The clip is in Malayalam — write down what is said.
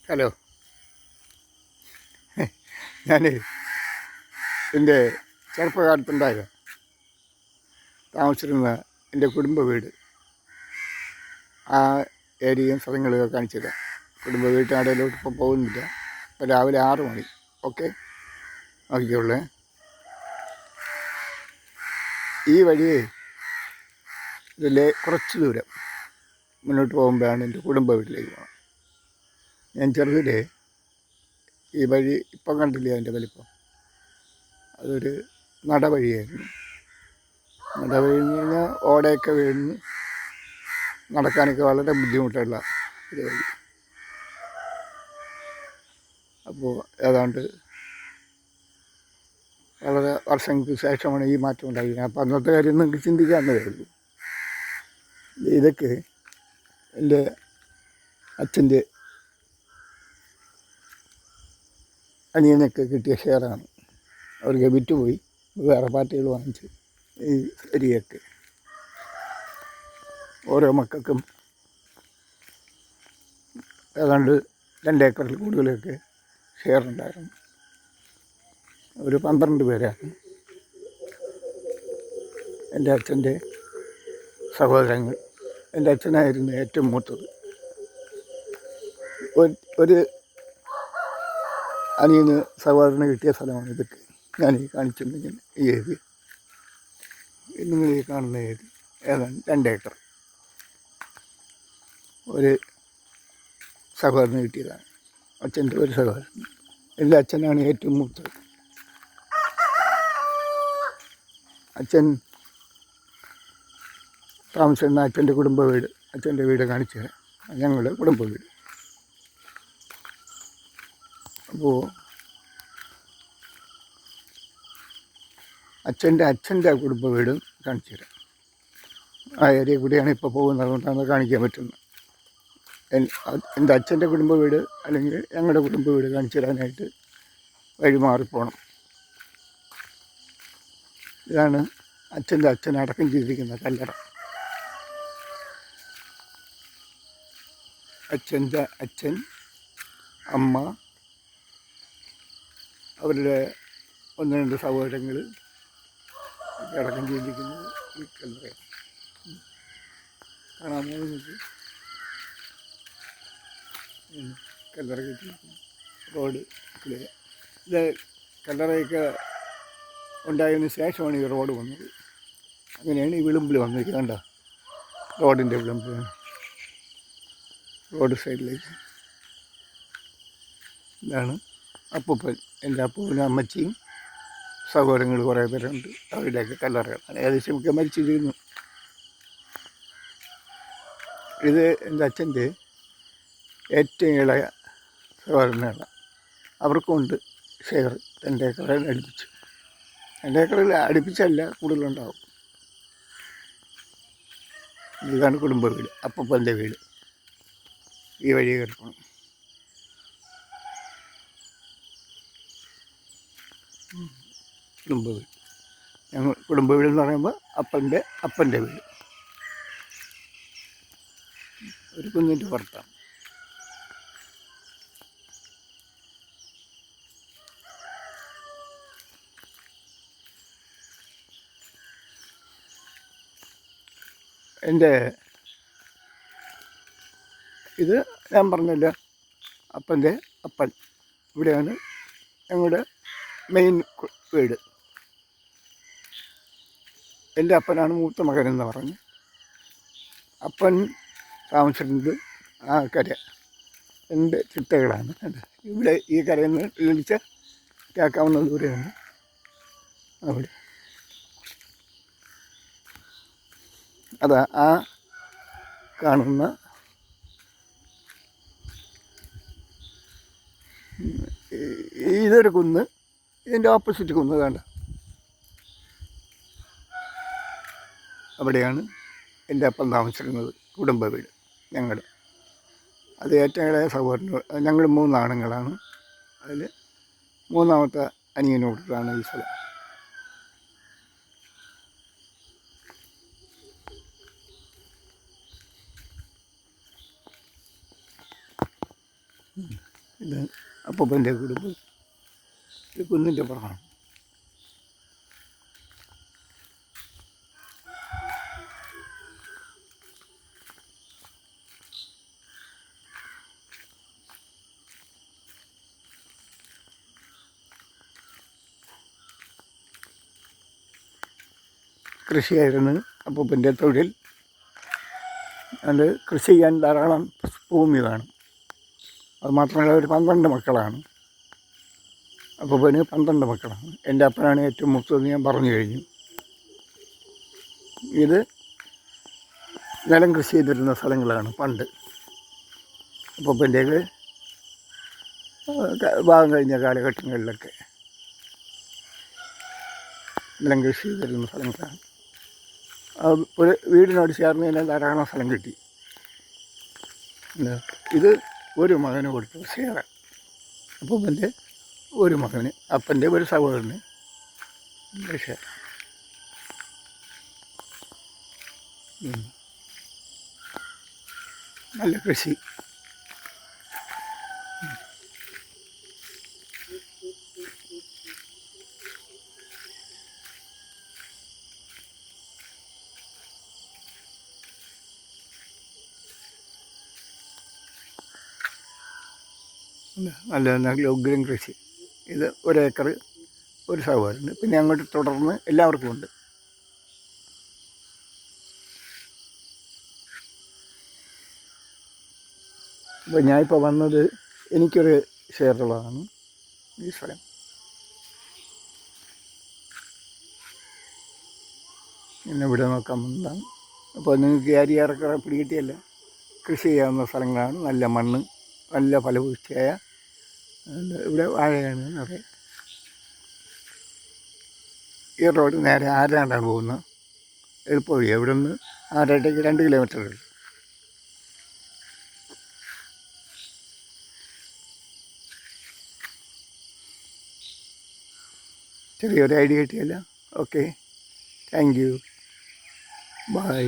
ഹലോ. ഞാൻ എൻ്റെ ചെറുപ്പകാലത്തുണ്ടായ താമസിച്ചിരുന്ന എൻ്റെ കുടുംബ വീട്, ആ ഏരിയയും സ്ഥലങ്ങളൊക്കെ കാണിച്ചത്. കുടുംബ വീട്ടിനടയിലോട്ട് ഇപ്പോൾ പോകുന്നില്ല. ഇപ്പോൾ രാവിലെ 6 മണി. ഓക്കെ, നോക്കിക്കോളേ. ഈ വഴിയെ ഇതിലെ കുറച്ച് ദൂരം മുന്നോട്ട് പോകുമ്പോഴാണ് എൻ്റെ കുടുംബ വീട്ടിലേക്ക് പോകണം. ഞാൻ ചെറുതിലെ ഈ വഴി ഇപ്പം കണ്ടില്ലേ അതിൻ്റെ വലിപ്പം. അതൊരു നടവഴിയായിരുന്നു. നടവഴി എന്ന് പറഞ്ഞാൽ ഓടയൊക്കെ വീണ് നടക്കാനൊക്കെ വളരെ ബുദ്ധിമുട്ടുള്ള ഒരു വഴി. അപ്പോൾ ഏതാണ്ട് വളരെ വർഷങ്ങൾക്ക് ശേഷമാണ് ഈ മാറ്റം ഉണ്ടായിരുന്നത്. അപ്പോൾ അന്നത്തെ കാര്യം നിങ്ങൾക്ക് ചിന്തിക്കാവുന്നതേ ഉള്ളൂ. ഇതൊക്കെ എൻ്റെ അച്ഛൻ്റെ അനിയനൊക്കെ കിട്ടിയ ഷെയറാണ്. അവർക്ക് വിറ്റുപോയി, വേറെ പാർട്ടികൾ വാങ്ങിച്ച് ഈ ഏരിയയൊക്കെ ഓരോ മക്കൾക്കും ഏതാണ്ട് 2 ഏക്കറിൽ കൂടുതലൊക്കെ ഷെയർ ഉണ്ടായിരുന്നു. ഒരു 12 പേരാണ് എൻ്റെ അച്ഛൻ്റെ സഹോദരങ്ങൾ. എൻ്റെ അച്ഛനായിരുന്നു ഏറ്റവും മൂത്തത്. ഒരു അനിയന് സഹോദരന് കിട്ടിയ സ്ഥലമാണ് ഇതൊക്കെ. ഞാൻ ഈ കാണിച്ചിട്ടുണ്ടെങ്കിൽ ഈ ഏരിയ, നിങ്ങൾ ഈ കാണുന്ന ഏരിയ ഏതാണ്ട് 2 ഏക്കർ ഒരു സഹോദരന് കിട്ടിയതാണ്. അച്ഛൻ്റെ ഒരു സഹോദരൻ. എൻ്റെ അച്ഛനാണ് ഏറ്റവും മൂത്തത്. അച്ഛൻ താമസിക്കുന്ന അച്ഛൻ്റെ കുടുംബ വീട്, അച്ഛൻ്റെ വീട് കാണിച്ചു തരാം. ഞങ്ങളുടെ കുടുംബ വീട്. അപ്പോൾ അച്ഛൻ്റെ കുടുംബ വീടും കാണിച്ചു തരാം. ആ ഏരിയ കൂടിയാണ് ഇപ്പോൾ പോകുന്നത്, അതുകൊണ്ടാണ് കാണിക്കാൻ പറ്റുന്നത്. എൻ്റെ അച്ഛൻ്റെ കുടുംബ വീട് അല്ലെങ്കിൽ ഞങ്ങളുടെ കുടുംബ വീട് കാണിച്ചു തരാനായിട്ട് വഴി മാറിപ്പോണം. ഇതാണ് അച്ഛൻ്റെ അച്ഛൻ അടക്കം ചെയ്തിരിക്കുന്ന കല്ലറ. അച്ഛൻ്റെ അച്ഛൻ, അമ്മ, അവരുടെ 1-2 സഹോദരങ്ങൾ അടക്കം ചെയ്തിരിക്കുന്നത് ഈ കല്ലറയാണ്. കാണാമോ നിങ്ങൾക്ക്? കല്ലറ കെട്ടിയിരിക്കുന്നു. Road clear. ഇത് കല്ലറയൊക്കെ ഉണ്ടായതിന് ശേഷമാണ് ഈ റോഡ് വന്നത്. അങ്ങനെയാണ് ഈ വിളിമ്പിൽ വന്നിരിക്കുന്നത്. കണ്ടോ, റോഡിൻ്റെ വിളിമ്പ്, റോഡ് സൈഡിലേക്ക്. ഇതാണ് അപ്പൂപ്പൻ. എൻ്റെ അപ്പൂപ്പനും അമ്മച്ചിയും സഹോദരങ്ങൾ കുറേ പേരുണ്ട്. അവരുടെയൊക്കെ കല്ലറകളാണ്. ഏകദേശം ഒക്കെ മരിച്ചിരിക്കുന്നു. ഇത് എൻ്റെ അച്ഛൻ്റെ ഏറ്റവും ഇളയ സഹോദരനാണ്. അവർക്കുണ്ട് ഷെയർ 2 ഏക്കറിൽ അടുപ്പിച്ച്. 2 ഏക്കറിൽ അടുപ്പിച്ചല്ല, കൂടുതലുണ്ടാവും. ഇതാണ് കുടുംബ വീട്, അപ്പൂപ്പൻ്റെ വീട്. ഈ വഴി കിടക്കണം. കുടുംബ വീട്. ഞങ്ങൾ കുടുംബ വീടെന്ന് പറയുമ്പോൾ അപ്പൻ്റെ വീട് ഒരു കുഞ്ഞിൻ്റെ പുറത്താണ്. എൻ്റെ ഇത് ഞാൻ പറഞ്ഞല്ലോ, അപ്പൻ്റെ അപ്പൻ. ഇവിടെയാണ് ഞങ്ങളുടെ മെയിൻ വീട്. എൻ്റെ അപ്പനാണ് മൂത്ത മകനെന്ന് പറഞ്ഞ്. അപ്പൻ താമസിക്കുന്നത് ആ കര 2 ചിട്ടകളാണ്. ഇവിടെ ഈ കരയിൽ നിന്ന് വിളിച്ച് കേൾക്കാവുന്ന ദൂരെയാണ് അവിടെ. അതാ ആ കാണുന്ന ഇതൊരു കുന്ന്, ഇതിൻ്റെ ഓപ്പോസിറ്റ് കുന്ന് വേണ്ട. അവിടെയാണ് എൻ്റെ അപ്പം താമസിച്ചിരുന്നത്, കുടുംബ വീട് ഞങ്ങളുടെ. അത് ഏറ്റവും ഇളയ സഹോദരൻ. ഞങ്ങൾ 3 ആണുങ്ങളാണ്. അതിൽ 3ാമത്തെ അനിയന് കൊടുത്തതാണ് ഈ സ്ഥലം. ഇത് അപ്പൂപ്പൻ്റെ കുടുംബം. ഇത് കുന്നിൻ്റെ പുറമാണ്. കൃഷിയായിരുന്നു അപ്പൂപ്പൻ്റെ തൊഴിൽ. അത് കൃഷി ചെയ്യാൻ ധാരാളം ഭൂമി വേണം. അതുമാത്രമല്ല ഒരു 12 മക്കളാണ്. അപ്പൂപ്പന് 12 മക്കളാണ്. എൻ്റെ അപ്പനാണ് ഏറ്റവും മൂത്തതെന്ന് ഞാൻ പറഞ്ഞു കഴിഞ്ഞു. ഇത് നിലം കൃഷി ചെയ്തിരുന്ന സ്ഥലങ്ങളാണ് പണ്ട്. അപ്പൂപ്പൻ്റെയൊക്കെ ഭാഗം കഴിഞ്ഞ കാലഘട്ടങ്ങളിലൊക്കെ നിലം കൃഷി ചെയ്തിരുന്ന സ്ഥലങ്ങളാണ്. ഒരു വീടിനോട് ചേർന്ന് തന്നെ ധാരാളം സ്ഥലം കിട്ടി. ഇത് ഒരു മകന് കൊടുത്തു ഷെയർ. അപ്പൂപ്പൻ്റെ ഒരു മകന്, അപ്പൻ്റെ ഒരു സഹോദരന് ഷെയർ. നല്ല കൃഷി. നല്ല ഉഗ്രൻ കൃഷി. ഇത് 1 ഏക്കർ ഒരു സഹോദരന്, പിന്നെ അങ്ങോട്ട് തുടർന്ന് എല്ലാവർക്കും ഉണ്ട്. അപ്പോൾ ഞാനിപ്പോൾ വന്നത് എനിക്കൊരു ഷെയറുള്ളതാണ് ഈ സ്ഥലം. എന്നെ ഇവിടെ നോക്കാൻ വന്നതാണ്. അപ്പോൾ നിങ്ങൾക്ക് ഏറെക്കുറെ പിടികിട്ടിയല്ല, കൃഷി ചെയ്യാവുന്ന സ്ഥലങ്ങളാണ്. നല്ല മണ്ണ്, നല്ല ഫലപുഷ്ടിയായ. ഇവിടെ വാഴയാണ് നിറയെ. ഈ റോഡ് നേരെ ആരാണ്ടാണ് പോകുന്നത്. എളുപ്പവഴി. ഇവിടെ നിന്ന് ആരാട്ടേക്ക് 2 കിലോമീറ്റർ ഉള്ളൂ. ചെറിയൊരു ഐഡിയ കിട്ടിയല്ല. Okay, thank you, by.